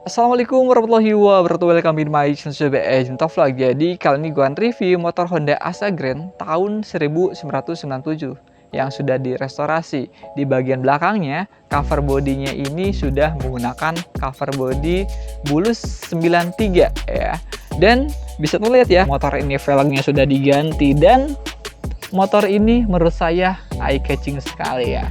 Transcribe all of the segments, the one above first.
Assalamualaikum warahmatullahi wabarakatuh. Welcome in my channel Agent of Vlog. Jadi kali ini gue akan review motor Honda Asa Grand tahun 1997 yang sudah direstorasi. Di bagian belakangnya, cover bodinya ini sudah menggunakan cover body Bulus 93 ya. Dan bisa terlihat ya, motor ini velgnya sudah diganti dan motor ini menurut saya eye catching sekali ya.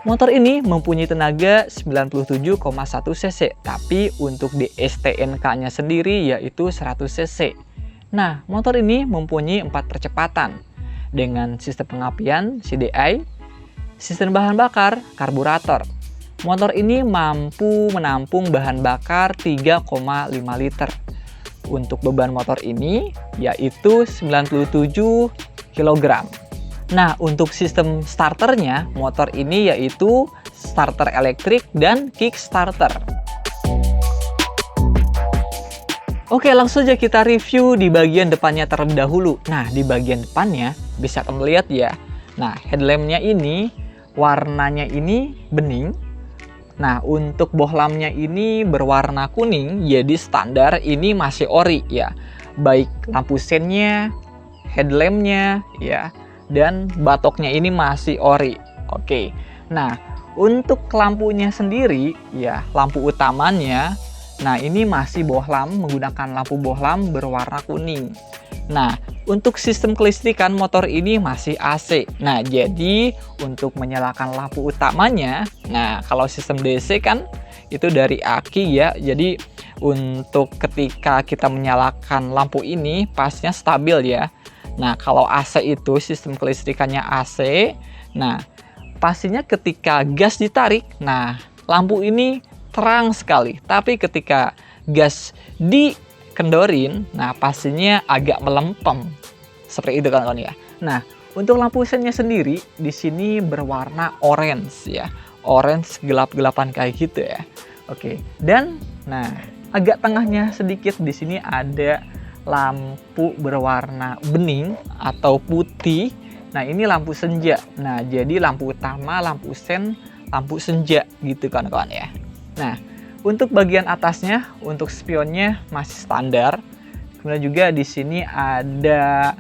Motor ini mempunyai tenaga 97,1 cc, tapi untuk di STNK-nya sendiri yaitu 100 cc. Nah, motor ini mempunyai 4 percepatan dengan sistem pengapian CDI, sistem bahan bakar, karburator. Motor ini mampu menampung bahan bakar 3,5 liter. Untuk beban motor ini yaitu 97 kg. Nah, untuk sistem starternya, motor ini yaitu starter elektrik dan kickstarter. Oke, langsung saja kita review di bagian depannya terlebih dahulu. Nah, di bagian depannya bisa kalian lihat ya. Nah, headlampnya ini warnanya ini bening. Nah, untuk bohlamnya ini berwarna kuning, jadi standar ini masih ori ya. Baik lampu sennya, headlampnya ya, dan batoknya ini masih ori. Oke. Nah, untuk lampunya sendiri ya, lampu utamanya, nah ini masih bohlam menggunakan lampu bohlam berwarna kuning. Nah, untuk sistem kelistrikan motor ini masih AC. Nah, jadi untuk menyalakan lampu utamanya, nah kalau sistem DC kan itu dari aki ya. Jadi untuk ketika kita menyalakan lampu ini pastinya stabil ya. Nah, kalau AC itu sistem kelistrikannya AC, nah pastinya ketika gas ditarik, nah lampu ini terang sekali. Tapi ketika gas dikendorin, nah pastinya agak melempem. Seperti itu kan ya. Nah, untuk lampu sennya sendiri di sini berwarna orange ya. Orange gelap-gelapan kayak gitu ya. Oke. Dan nah, agak tengahnya sedikit di sini ada lampu berwarna bening atau putih. Nah, ini lampu senja. Nah, jadi lampu utama, lampu sen, lampu senja gitu kan kawan ya. Nah, untuk bagian atasnya, untuk spionnya masih standar. Kemudian juga di sini ada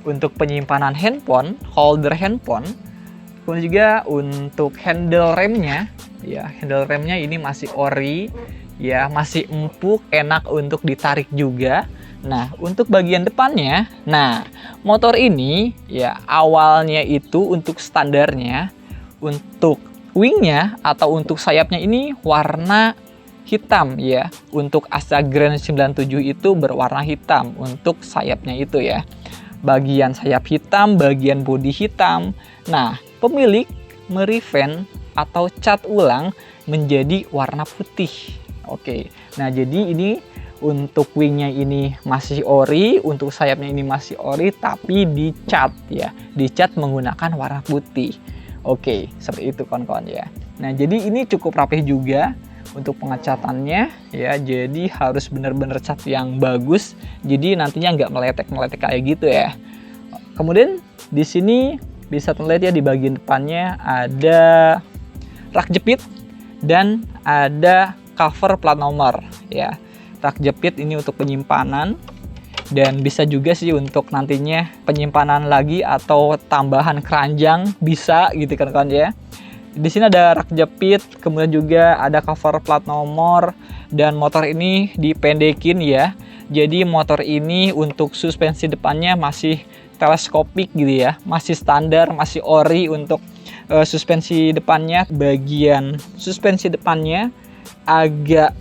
untuk penyimpanan handphone, holder handphone. Kemudian juga untuk handle remnya, ya handle remnya ini masih ori, ya masih empuk, enak untuk ditarik juga. Nah, untuk bagian depannya, nah motor ini ya awalnya itu untuk standarnya, untuk wingnya atau untuk sayapnya ini warna hitam ya. Untuk Asa Grand 97 itu berwarna hitam untuk sayapnya itu ya. Bagian sayap hitam, bagian bodi hitam. Nah, pemilik merevent atau cat ulang menjadi warna putih. Oke, nah jadi ini untuk wingnya ini masih ori, untuk sayapnya ini masih ori, tapi dicat ya, dicat menggunakan warna putih. Oke, seperti itu kawan-kawan ya. Nah, jadi ini cukup rapih juga untuk pengecatannya ya, jadi harus benar-benar cat yang bagus, jadi nantinya nggak meletek-meletek kayak gitu ya. Kemudian di sini bisa terlihat ya, di bagian depannya ada rak jepit dan ada cover plat nomor ya. Rak jepit ini untuk penyimpanan, dan bisa juga sih untuk nantinya penyimpanan lagi atau tambahan keranjang bisa gitu kan ya. Di sini ada rak jepit, kemudian juga ada cover plat nomor, dan motor ini dipendekin ya. Jadi motor ini untuk suspensi depannya masih teleskopik gitu ya, masih standar, masih ori untuk suspensi depannya. Bagian suspensi depannya agak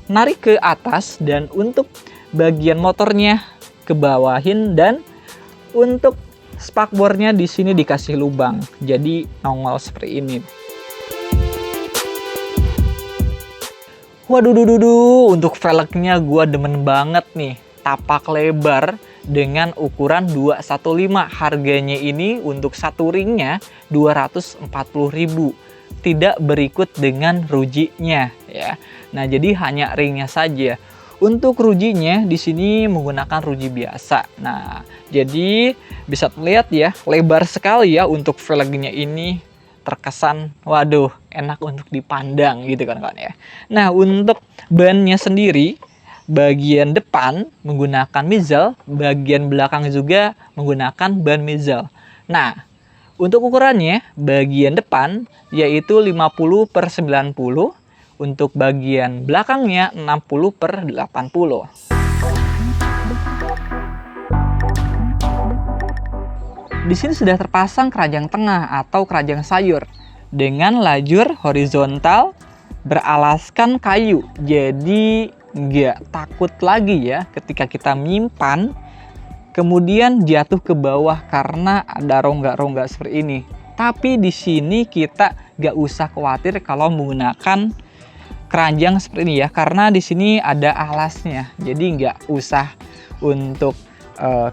narik ke atas, dan untuk bagian motornya ke bawahin, dan untuk spakbornya di sini dikasih lubang jadi nongol seperti ini. Waduh, untuk velgnya gua demen banget nih, tapak lebar dengan ukuran 215. Harganya ini untuk satu ringnya 240.000. Tidak berikut dengan rujinya ya. Nah, jadi hanya ringnya saja. Untuk rujinya di sini menggunakan ruji biasa. Nah, jadi bisa terlihat ya, lebar sekali ya untuk velgnya ini, terkesan waduh enak untuk dipandang gitu kan ya. Nah, untuk bannya sendiri bagian depan menggunakan Mizel, bagian belakang juga menggunakan ban Mizel. Nah, untuk ukurannya bagian depan yaitu 50/90, untuk bagian belakangnya 60/80. Di sini sudah terpasang keranjang tengah atau keranjang sayur dengan lajur horizontal beralaskan kayu. Jadi nggak takut lagi ya ketika kita menyimpan kemudian jatuh ke bawah karena ada rongga-rongga seperti ini. Tapi di sini kita nggak usah khawatir kalau menggunakan keranjang seperti ini ya, karena di sini ada alasnya. Jadi nggak usah untuk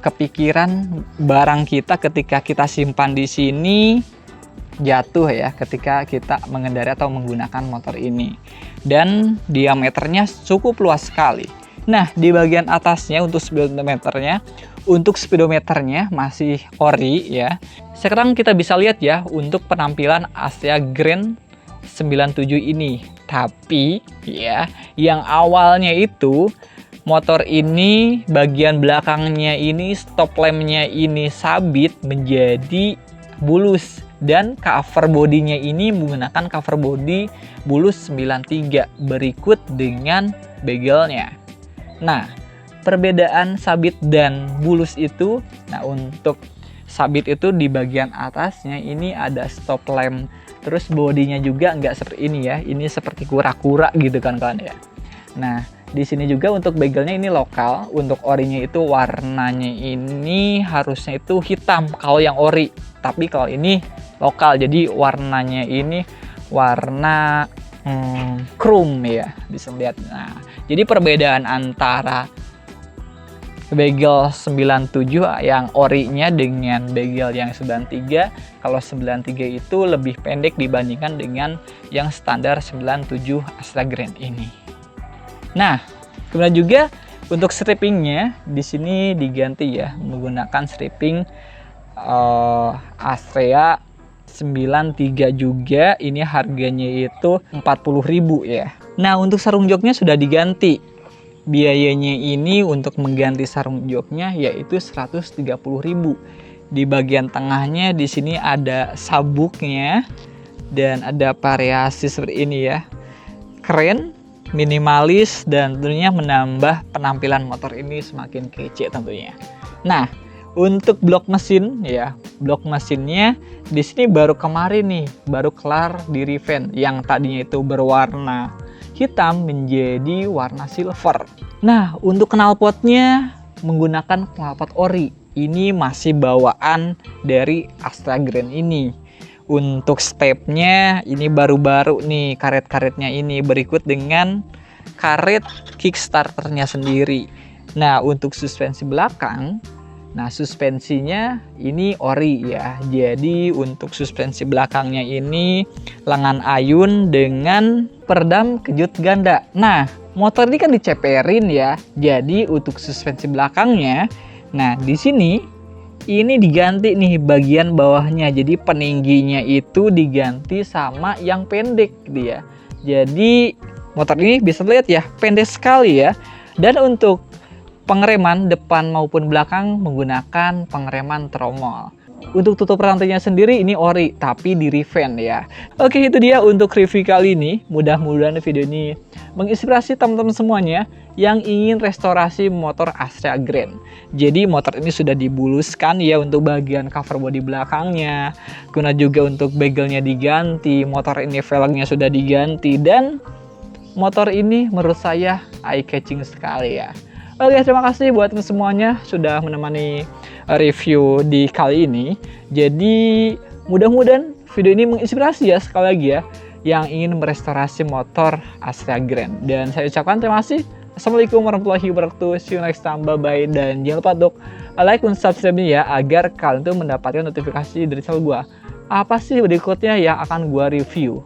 kepikiran barang kita ketika kita simpan di sini jatuh ya ketika kita mengendarai atau menggunakan motor ini. Dan diameternya cukup luas sekali. Nah, di bagian atasnya untuk speedometernya masih ori ya. Sekarang kita bisa lihat ya untuk penampilan Astrea Grand 97 ini. Tapi ya, yang awalnya itu motor ini bagian belakangnya ini stop lampnya ini sabit menjadi bulus, dan cover bodinya ini menggunakan cover body bulus 93 berikut dengan begelnya. Nah, perbedaan sabit dan bulus itu, nah untuk sabit itu di bagian atasnya ini ada stop lamp, terus bodinya juga nggak seperti ini ya, ini seperti kura-kura gitu kan kalian ya. Nah, di sini juga untuk begelnya ini lokal, untuk orinya itu warnanya ini harusnya itu hitam kalau yang ori, tapi kalau ini lokal jadi warnanya ini warna chrome ya, bisa lihat. Nah, jadi perbedaan antara begel 97 yang orinya dengan begel yang 93, kalau 93 itu lebih pendek dibandingkan dengan yang standar 97 Astrea Grand ini. Nah, kemudian juga untuk strippingnya di sini diganti ya menggunakan stripping Astrea 93 juga, ini harganya itu 40.000 ya. Nah, untuk sarung joknya sudah diganti. Biayanya ini untuk mengganti sarung joknya yaitu 130.000. Di bagian tengahnya di sini ada sabuknya dan ada variasi seperti ini ya. Keren, minimalis, dan tentunya menambah penampilan motor ini semakin kece tentunya. Nah, untuk blok mesin ya, blok mesinnya di sini baru kemarin nih, baru kelar di revamp, yang tadinya itu berwarna hitam menjadi warna silver. Nah, untuk knalpotnya menggunakan knalpot ori. Ini masih bawaan dari Astrea Grand ini. Untuk stepnya ini baru-baru nih, karet-karetnya ini berikut dengan karet kickstarternya sendiri. Nah, untuk suspensi belakang, nah suspensinya ini ori ya. Jadi untuk suspensi belakangnya ini lengan ayun dengan peredam kejut ganda. Nah, motor ini kan diceperin ya. Jadi untuk suspensi belakangnya, nah di sini ini diganti nih bagian bawahnya. Jadi peningginya itu diganti sama yang pendek dia. Jadi motor ini bisa lihat ya, pendek sekali ya. Dan untuk pengereman depan maupun belakang menggunakan pengereman tromol. Untuk tutup rantainya sendiri ini ori, tapi di revamp ya. Oke, itu dia untuk review kali ini. Mudah-mudahan video ini menginspirasi teman-teman semuanya yang ingin restorasi motor Astrea Grand. Jadi motor ini sudah dibuluskan ya untuk bagian cover body belakangnya. Kemudian juga untuk begelnya diganti, motor ini velgnya sudah diganti, dan motor ini menurut saya eye catching sekali ya. Oke, terima kasih buat semuanya sudah menemani review di kali ini. Jadi mudah-mudahan video ini menginspirasi ya sekali lagi ya yang ingin merestorasi motor Astrea Grand. Dan saya ucapkan terima kasih. Assalamualaikum warahmatullahi wabarakatuh. See you next time. Bye-bye. Dan jangan lupa untuk like dan subscribe ya agar kalian tuh mendapatkan notifikasi dari channel gua. Apa sih berikutnya yang akan gua review.